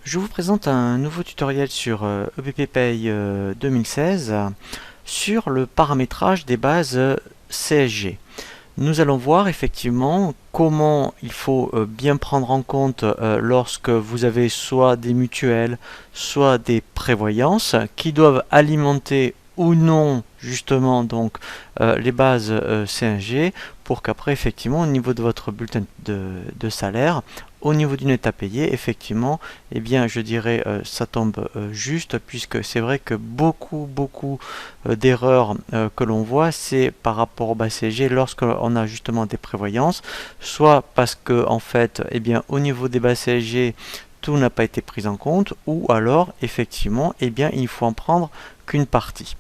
Je vous présente un nouveau tutoriel sur EBP Pay 2016 sur le paramétrage des bases CSG. Nous allons voir effectivement comment il faut bien prendre en compte lorsque vous avez soit des mutuelles, soit des prévoyances qui doivent alimenter ou non justement donc les bases CSG pour qu'après effectivement au niveau de votre bulletin de salaire, au niveau du net à payer, effectivement, eh bien, je dirais, ça tombe juste, puisque c'est vrai que beaucoup d'erreurs que l'on voit, c'est par rapport au bas CSG lorsqu'on a justement des prévoyances, soit parce que, en fait, eh bien, au niveau des bas CSG, tout n'a pas été pris en compte, ou alors, effectivement, eh bien, il faut en prendre qu'une partie.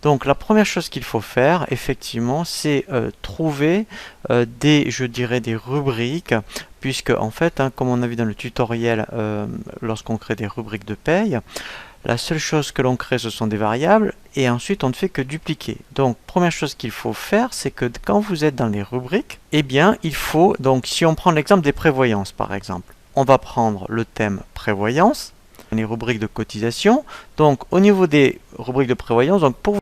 Donc la première chose qu'il faut faire, effectivement, c'est trouver je dirais, des rubriques, puisque en fait, hein, comme on a vu dans le tutoriel, lorsqu'on crée des rubriques de paye, la seule chose que l'on crée, ce sont des variables, et ensuite on ne fait que dupliquer. Donc première chose qu'il faut faire, c'est que quand vous êtes dans les rubriques, eh bien, il faut, donc si on prend l'exemple des prévoyances par exemple, on va prendre le thème prévoyance, les rubriques de cotisation. Donc au niveau des rubriques de prévoyance, donc pour